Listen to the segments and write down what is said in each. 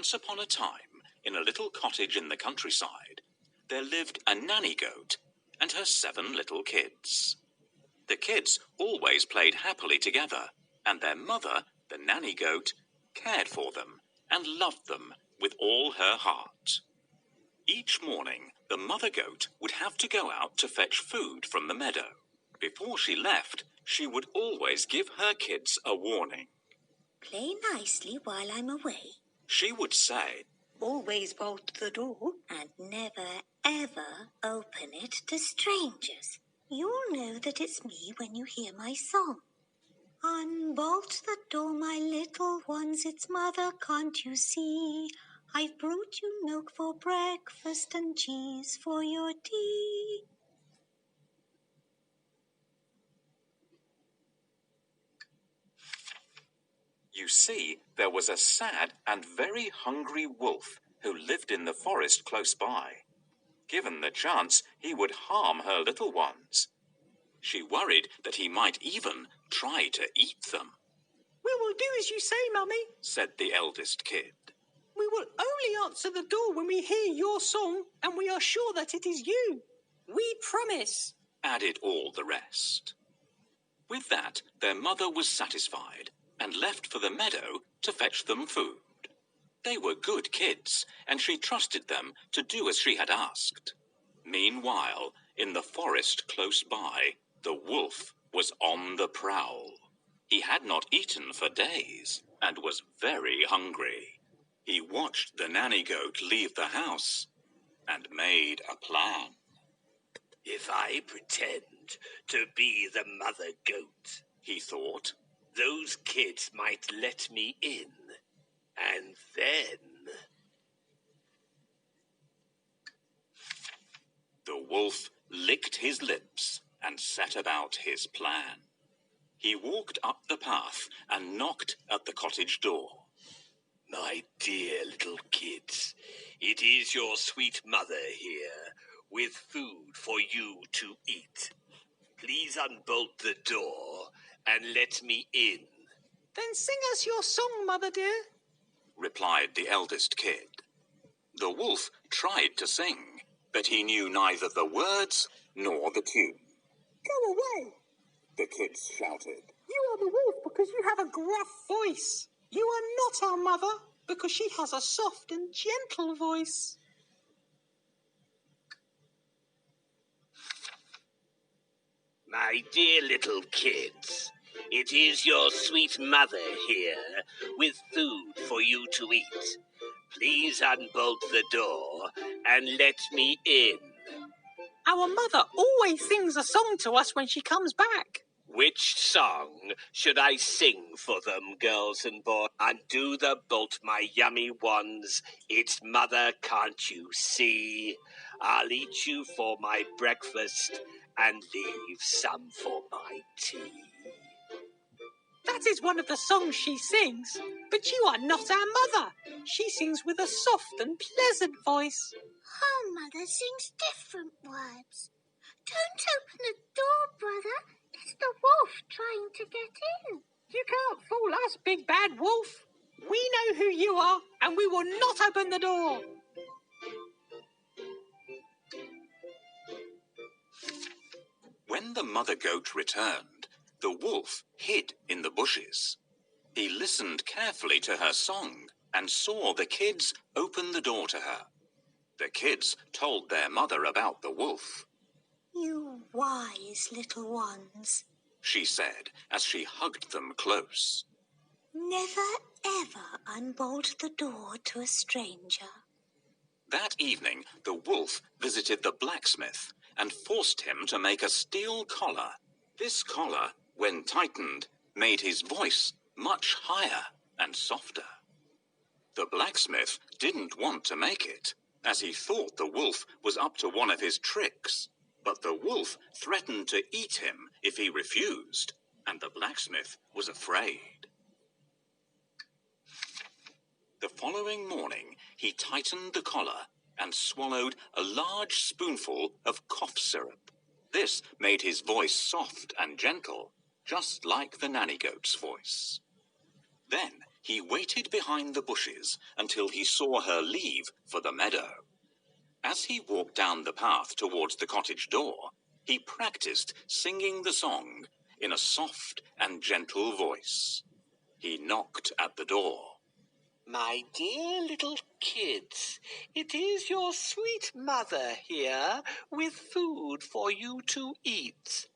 Once upon a time, in a little cottage in the countryside, there lived a nanny goat and her 7 little kids. The kids always played happily together, and their mother, the nanny goat, cared for them and loved them with all her heart. Each morning, the mother goat would have to go out to fetch food from the meadow. Before she left, she would always give her kids a warning. "Play nicely while I'm away," She would say, "always bolt the door, and never, ever open it to strangers. You'll know that it's me when you hear my song. Unbolt the door, my little ones, it's mother, can't you see? I've brought you milk for breakfast and cheese for your tea." You see, there was a sad and very hungry wolf who lived in the forest close by. Given the chance, he would harm her little ones. She worried that he might even try to eat them. "We will do as you say, Mummy," said the eldest kid. "We will only answer the door when we hear your song and we are sure that it is you. We promise," added all the rest. With that, their mother was satisfied and left for the meadow to fetch them food. They were good kids, and she trusted them to do as she had asked. Meanwhile, in the forest close by, the wolf was on the prowl. He had not eaten for days and was very hungry. He watched the nanny goat leave the house and made a plan. "If I pretend to be the mother goat," he thought, "those kids might let me in. And then..." The wolf licked his lips and set about his plan. He walked up the path and knocked at the cottage door. "My dear little kids, it is your sweet mother here, with food for you to eat. Please unbolt the door and let me in." "Then sing us your song, Mother dear," replied the eldest kid. The wolf tried to sing, but he knew neither the words nor the tune. "Go away," the kids shouted. "You are the wolf because you have a gruff voice. You are not our mother because she has a soft and gentle voice." "My dear little kids, it is your sweet mother here, with food for you to eat. Please unbolt the door and let me in." "Our mother always sings a song to us when she comes back." "Which song should I sing for them, girls and boys? Undo the bolt, my yummy ones. It's mother, can't you see? I'll eat you for my breakfast and leave some for my tea." "That is one of the songs she sings, but you are not our mother. She sings with a soft and pleasant voice." Our mother sings different words. Don't open the door, brother. It's the wolf trying to get in. "You can't fool us, big bad wolf. We know who you are, and we will not open the door." When the mother goat returned, the wolf hid in the bushes. He listened carefully to her song and saw the kids open the door to her. The kids told their mother about the wolf. "You wise little ones," she said as she hugged them close. "never ever unbolt the door to a stranger." That evening, the wolf visited the blacksmith and forced him to make a steel collar. This collar, when tightened, made his voice much higher and softer. The blacksmith didn't want to make it, as he thought the wolf was up to one of his tricks. But the wolf threatened to eat him if he refused, and the blacksmith was afraid. The following morning, he tightened the collar and swallowed a large spoonful of cough syrup. This made his voice soft and gentle, just like the nanny goat's voice. Then He waited behind the bushes until he saw her leave for the meadow. As he walked down the path towards the cottage door, he practiced singing the song in a soft and gentle voice. He knocked at the door. My dear little kids, it is your sweet mother here with food for you to eat.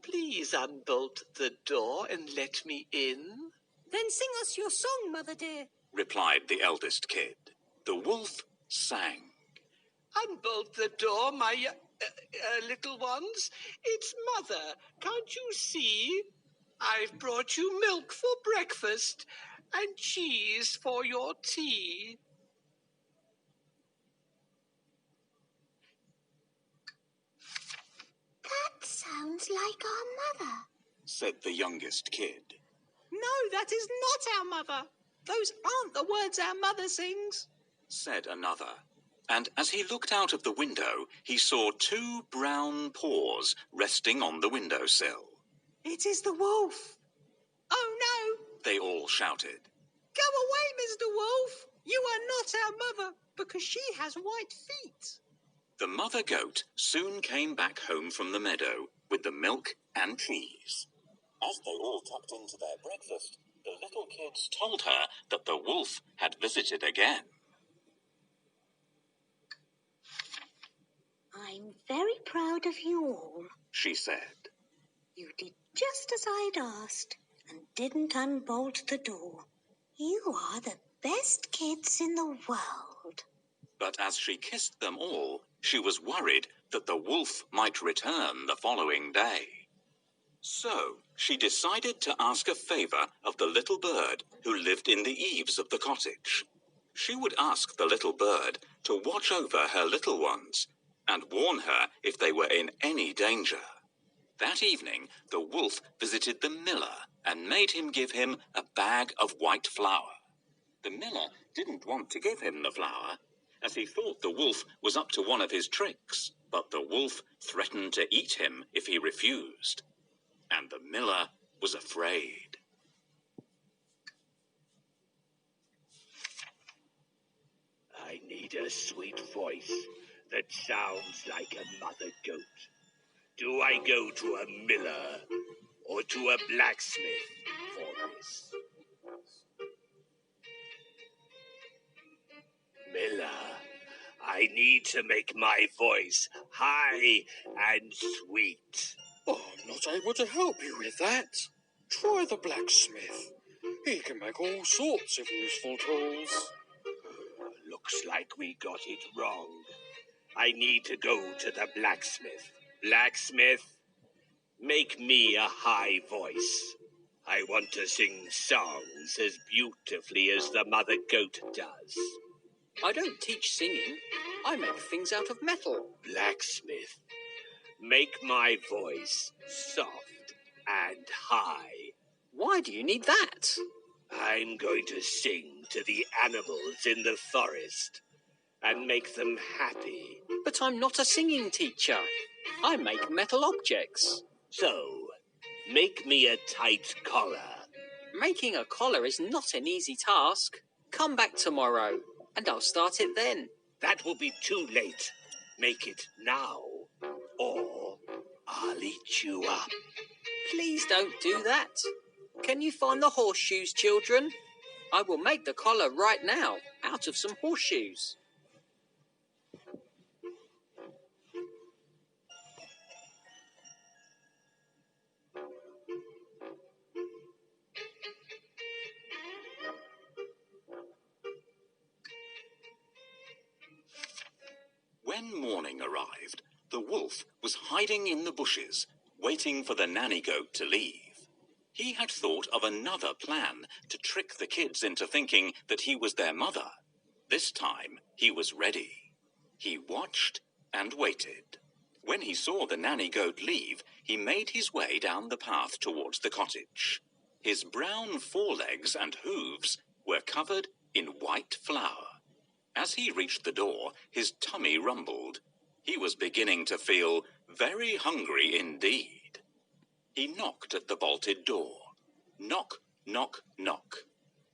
Please unbolt the door and let me in. Then sing us your song, Mother dear, Replied the eldest kid. The wolf sang. Unbolt the door, my little ones. It's Mother. Can't you see? I've brought you milk for breakfast and cheese for your tea. That sounds like our mother, Said the youngest kid. No, that is not our mother. Those aren't the words our mother sings. Said another. And as he looked out of the window, he saw 2 brown paws resting on the windowsill. It is the wolf. Oh, no. They all shouted. Go away, Mr. Wolf. You are not our mother because she has white feet. The mother goat soon came back home from the meadow with the milk and cheese. As they all tucked into their breakfast, the little kids told her that the wolf had visited again. I'm very proud of you all. She said. You did just as I'd asked and didn't unbolt the door. You are the best kids in the world. But as she kissed them all, she was worried that the wolf might return the following day. So she decided to ask a favor of the little bird who lived in the eaves of the cottage. She would ask the little bird to watch over her little ones and warn her if they were in any danger. That evening, the wolf visited the miller and made him give him a bag of white flour. The miller didn't want to give him the flour, as he thought the wolf was up to one of his tricks, but the wolf threatened to eat him if he refused. And the miller was afraid. I need a sweet voice that sounds like a mother goat. Do I go to a miller or to a blacksmith for this? Miller, I need to make my voice high and sweet. Oh, I'm not able to help you with that. Try the blacksmith. He can make all sorts of useful tools. Looks like we got it wrong. I need to go to the blacksmith. Blacksmith, make me a high voice. I want to sing songs as beautifully as the mother goat does. I don't teach singing. I make things out of metal. Blacksmith, make my voice soft and high. Why do you need that? I'm going to sing to the animals in the forest and make them happy. But I'm not a singing teacher. I make metal objects. So, make me a tight collar. Making a collar is not an easy task. Come back tomorrow, and I'll start it then. That will be too late. Make it now, or I'll eat you up. Please don't do that. Can you find the horseshoes, children? I will make the collar right now, out of some horseshoes. When morning arrived, the wolf was hiding in the bushes, waiting for the nanny goat to leave. He had thought of another plan to trick the kids into thinking that he was their mother. This time, he was ready. He watched and waited. When he saw the nanny goat leave, he made his way down the path towards the cottage. His brown forelegs and hooves were covered in white flour. As he reached the door, his tummy rumbled. He was beginning to feel very hungry indeed. He knocked at the bolted door. Knock, knock, knock.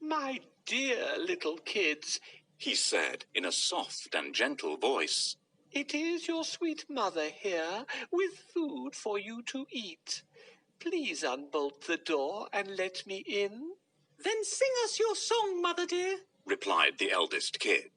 My dear little kids, he said in a soft and gentle voice. it is your sweet mother here with food for you to eat. Please unbolt the door and let me in. Then sing us your song, Mother dear, replied the eldest kid.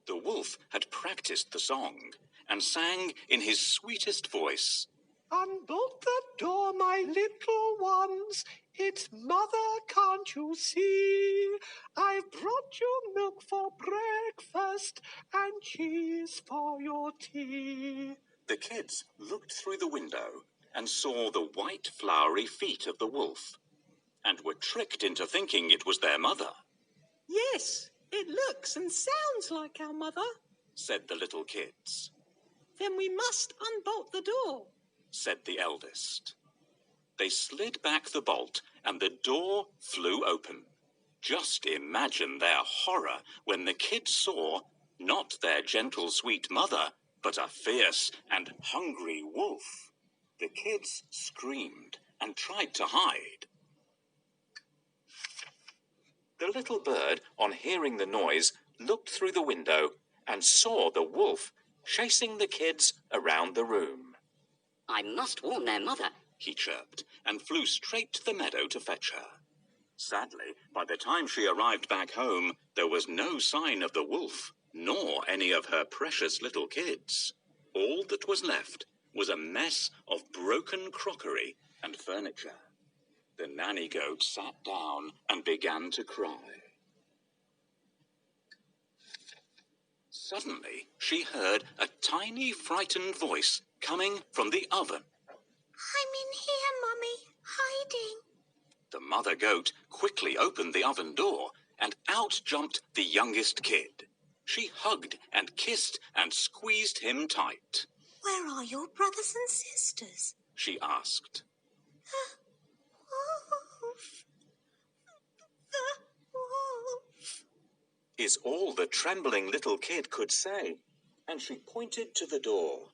The wolf had practiced the song and sang in his sweetest voice. Unbolt the door, my little ones. It's mother, can't you see? I've brought you milk for breakfast and cheese for your tea. The kids looked through the window and saw the white flowery feet of the wolf and were tricked into thinking it was their mother. Yes, it looks and sounds like our mother. Said the little kids. Then we must unbolt the door, said the eldest. They slid back the bolt and the door flew open. Just imagine their horror when the kids saw not their gentle sweet mother, but a fierce and hungry wolf. The kids screamed and tried to hide. The little bird, on hearing the noise, looked through the window and saw the wolf chasing the kids around the room. I must warn their mother, he chirped, and flew straight to the meadow to fetch her. Sadly, by the time she arrived back home, there was no sign of the wolf, nor any of her precious little kids. All that was left was a mess of broken crockery and furniture. The nanny goat sat down and began to cry. Suddenly, she heard a tiny, frightened voice coming from the oven. I'm in here, Mummy, hiding. The mother goat quickly opened the oven door, and out jumped the youngest kid. She hugged and kissed and squeezed him tight. Where are your brothers and sisters? She asked. Wolf. The wolf. Is all the trembling little kid could say, and she pointed to the door.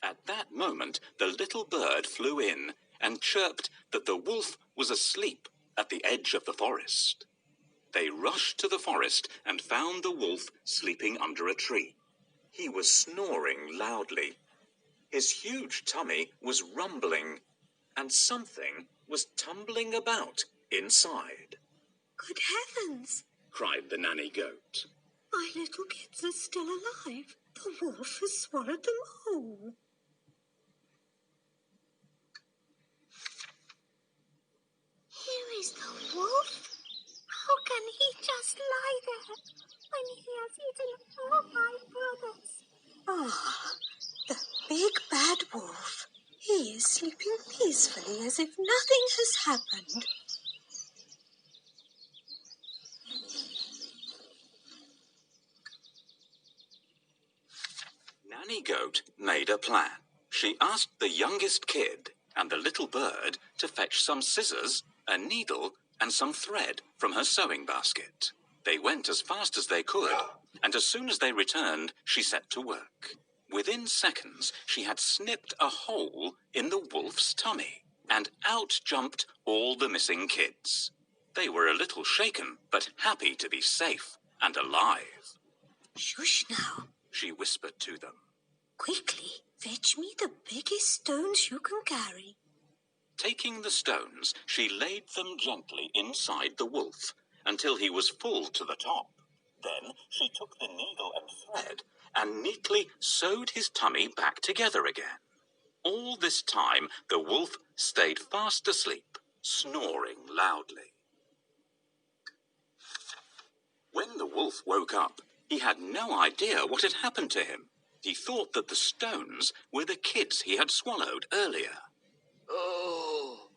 At that moment, the little bird flew in and chirped that the wolf was asleep at the edge of the forest. They rushed to the forest and found the wolf sleeping under a tree. He was snoring loudly. His huge tummy was rumbling, and something was tumbling about inside. Good heavens! Cried the nanny goat. My little kids are still alive. The wolf has swallowed them whole. Here is the wolf. How can he just lie there when he has eaten all my brothers? Ah, the big bad wolf. He is sleeping peacefully as if nothing has happened. Nanny Goat made a plan. She asked the youngest kid and the little bird to fetch some scissors, a needle, and some thread from her sewing basket. They went as fast as they could, and as soon as they returned, she set to work. Within seconds, she had snipped a hole in the wolf's tummy, and out jumped all the missing kids. They were a little shaken, but happy to be safe and alive. Shush now, she whispered to them. Quickly, fetch me the biggest stones you can carry. Taking the stones, she laid them gently inside the wolf until he was full to the top. Then she took the needle and thread and neatly sewed his tummy back together again. All this time, the wolf stayed fast asleep, snoring loudly. When the wolf woke up, he had no idea what had happened to him. He thought that the stones were the kids he had swallowed earlier. Oh,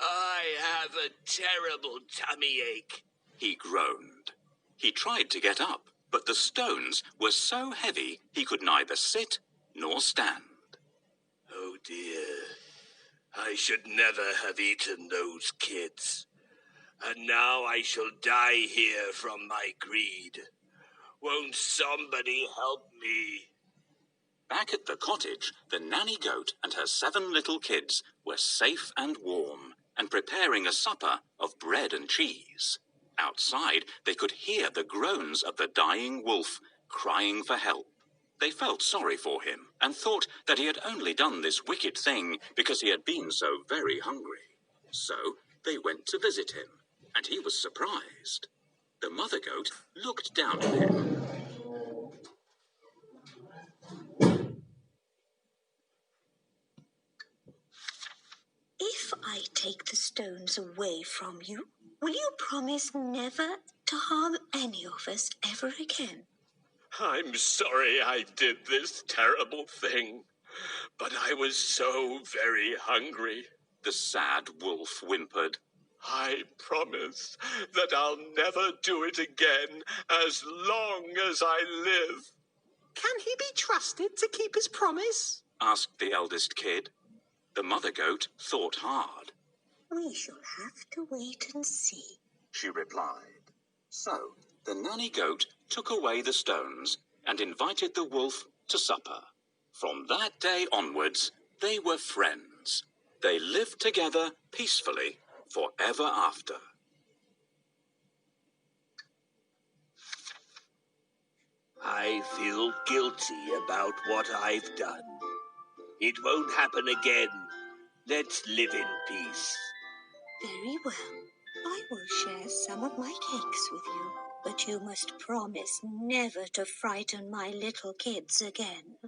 I have a terrible tummy ache, he groaned. He tried to get up, but the stones were so heavy he could neither sit nor stand. Oh dear, I should never have eaten those kids. And now I shall die here from my greed. Won't somebody help me? Back at the cottage, the nanny goat and her 7 little kids were safe and warm and preparing a supper of bread and cheese. Outside, they could hear the groans of the dying wolf crying for help. They felt sorry for him and thought that he had only done this wicked thing because he had been so very hungry. So they went to visit him, and he was surprised. The mother goat looked down at him. If I take the stones away from you, will you promise never to harm any of us ever again? I'm sorry I did this terrible thing, but I was so very hungry. The sad wolf whimpered. I promise that I'll never do it again as long as I live. Can he be trusted to keep his promise? Asked the eldest kid. The mother goat thought hard. We shall have to wait and see, she replied. So the nanny goat took away the stones and invited the wolf to supper. From that day onwards, they were friends. They lived together peacefully forever after. I feel guilty about what I've done. It won't happen again. Let's live in peace. Very well. I will share some of my cakes with you, but you must promise never to frighten my little kids again.